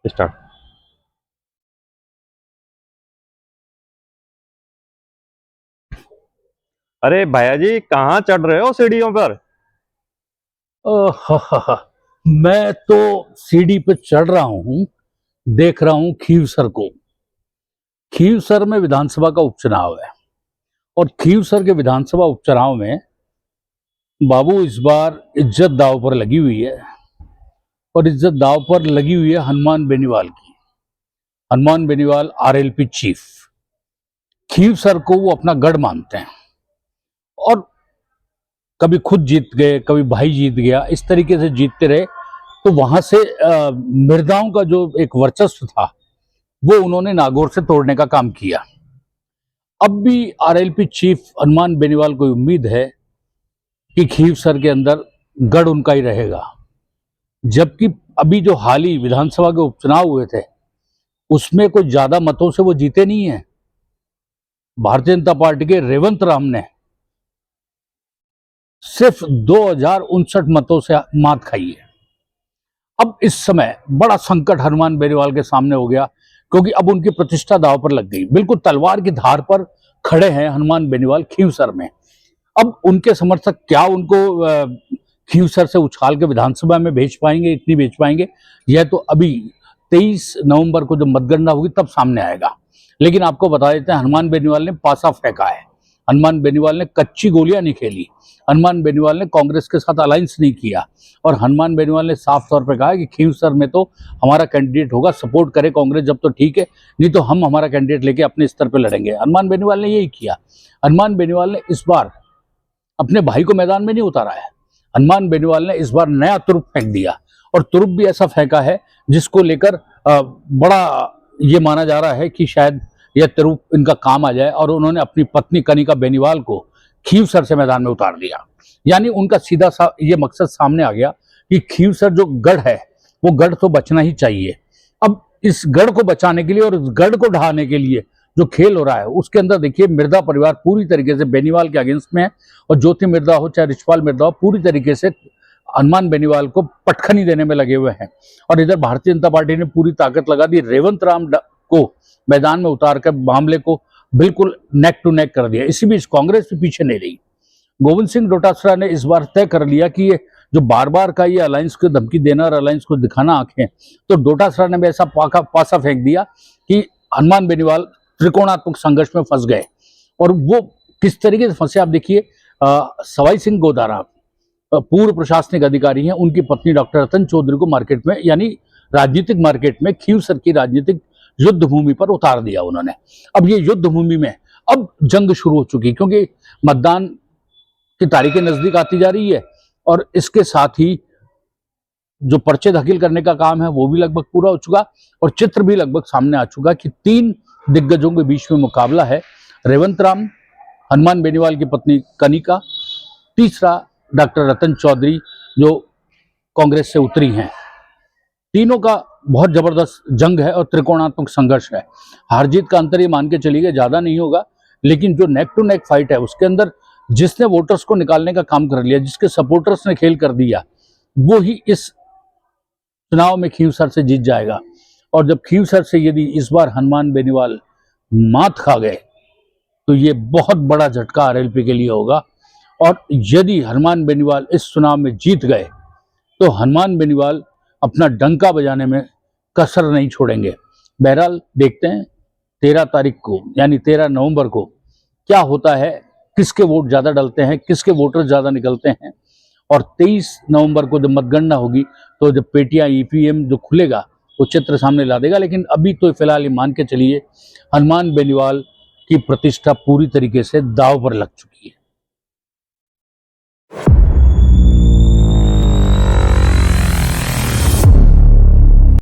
Start. अरे भैया जी, कहाँ चढ़ रहे हो सीढ़ियों पर? हा। मैं तो सीढ़ी पे चढ़ रहा हूँ, देख रहा हूँ खीवसर को। खीवसर में विधानसभा का उपचुनाव है और खीवसर के विधानसभा उपचुनाव में बाबू इस बार इज्जत दांव पर लगी हुई है और इज्जत दांव पर लगी हुई है हनुमान बेनीवाल की। हनुमान बेनीवाल आरएलपी चीफ, खीवसर को वो अपना गढ़ मानते हैं और कभी खुद जीत गए, कभी भाई जीत गया, इस तरीके से जीतते रहे। तो वहां से मृदाओं का जो एक वर्चस्व था वो उन्होंने नागौर से तोड़ने का काम किया। अब भी आरएलपी चीफ हनुमान बेनीवाल को उम्मीद है कि खीवसर के अंदर गढ़ उनका ही रहेगा, जबकि अभी जो हाल ही विधानसभा के उपचुनाव हुए थे उसमें कोई ज्यादा मतों से वो जीते नहीं है। भारतीय जनता पार्टी के रेवंत राम ने सिर्फ 2059 मतों से मात खाई है। अब इस समय बड़ा संकट हनुमान बेनीवाल के सामने हो गया, क्योंकि अब उनकी प्रतिष्ठा दांव पर लग गई। बिल्कुल तलवार की धार पर खड़े हैं हनुमान बेनीवाल खीवसर में। अब उनके समर्थक क्या उनको खीवसर से उछाल के विधानसभा में भेज पाएंगे, इतनी भेज पाएंगे, यह तो अभी 23 नवंबर को जब मतगणना होगी तब सामने आएगा। लेकिन आपको बता देते हैं, हनुमान बेनीवाल ने पासा फेंका है। हनुमान बेनीवाल ने कच्ची गोलियां नहीं खेली। हनुमान बेनीवाल ने कांग्रेस के साथ अलायंस नहीं किया और हनुमान बेनीवाल ने साफ तौर पर कहा कि खीवसर में तो हमारा कैंडिडेट होगा, सपोर्ट करे कांग्रेस जब तो ठीक है, नहीं तो हम हमारा कैंडिडेट लेके अपने स्तर पर लड़ेंगे। हनुमान बेनीवाल ने यही किया। हनुमान बेनीवाल ने इस बार अपने भाई को मैदान में नहीं उतारा है। हनुमान बेनीवाल ने इस बार नया तुरुप फेंक दिया और तुरुप भी ऐसा फेंका है जिसको लेकर बड़ा ये माना जा रहा है कि शायद यह तुरुप इनका काम आ जाए, और उन्होंने अपनी पत्नी कनिका बेनीवाल को खीवसर से मैदान में उतार दिया। यानी उनका सीधा सा ये मकसद सामने आ गया कि खीवसर जो गढ़ है वो गढ़ तो बचना ही चाहिए। अब इस गढ़ को बचाने के लिए और इस गढ़ को ढहाने के लिए जो खेल हो रहा है उसके अंदर देखिए, मिर्दा परिवार पूरी तरीके से बेनीवाल के अगेंस्ट में है और ज्योति मिर्दा हो चाहे रिछपाल मिर्दा हो, पूरी तरीके से हनुमान बेनीवाल को पटखनी देने में लगे हुए हैं। और इधर भारतीय जनता पार्टी ने पूरी ताकत लगा दी, रेवंत राम को मैदान में उतार कर मामले को बिल्कुल नेक टू नेक कर दिया। इसी बीच कांग्रेस भी पीछे नहीं रही। गोविंद सिंह डोटासरा ने इस बार तय कर लिया कि ये जो बार बार का ये अलायंस को धमकी देना और अलायंस को दिखाना आंखें, तो डोटासरा ने भी ऐसा पासा फेंक दिया कि हनुमान बेनीवाल त्रिकोणात्मक संघर्ष में फंस गए। और वो किस तरीके से फंसे आप देखिए। सवाई सिंह गोदारा पूर्व प्रशासनिक अधिकारी हैं, उनकी पत्नी डॉक्टर रतन चौधरी को मार्केट में, यानी राजनीतिक मार्केट में, खीवसर की राजनीतिक युद्ध भूमि पर उतार दिया उन्होंने। अब ये युद्ध भूमि में अब जंग शुरू हो चुकी, क्योंकि मतदान की तारीखें नजदीक आती जा रही है और इसके साथ ही जो पर्चे दाखिल करने का काम है वो भी लगभग पूरा हो चुका और चित्र भी लगभग सामने आ चुका कि 3 दिग्गजों के बीच में मुकाबला है। रेवंत राम, हनुमान बेनीवाल की पत्नी कनिका, तीसरा डॉक्टर रतन चौधरी जो कांग्रेस से उतरी हैं। तीनों का बहुत जबरदस्त जंग है और त्रिकोणात्मक संघर्ष है। हार जीत का अंतर ये मान के चलिए ज्यादा नहीं होगा, लेकिन जो नेक टू नेक फाइट है उसके अंदर जिसने वोटर्स को निकालने का काम कर लिया, जिसके सपोर्टर्स ने खेल कर दिया, वो ही इस चुनाव में खीवसर से जीत जाएगा। और जब खीवसर से यदि इस बार हनुमान बेनीवाल मात खा गए तो ये बहुत बड़ा झटका आरएलपी के लिए होगा। और यदि हनुमान बेनीवाल इस चुनाव में जीत गए तो हनुमान बेनीवाल अपना डंका बजाने में कसर नहीं छोड़ेंगे। बहरहाल देखते हैं 13 तारीख को, यानी 13 नवंबर को क्या होता है, किसके वोट ज्यादा डलते हैं, किसके वोटर ज्यादा निकलते हैं। और 23 नवंबर को जब मतगणना होगी तो जब पेटियां ईवीएम जो खुलेगा वो चित्र सामने ला देगा। लेकिन अभी तो फिलहाल ये मान के चलिए हनुमान बेनीवाल की प्रतिष्ठा पूरी तरीके से दांव पर लग चुकी है।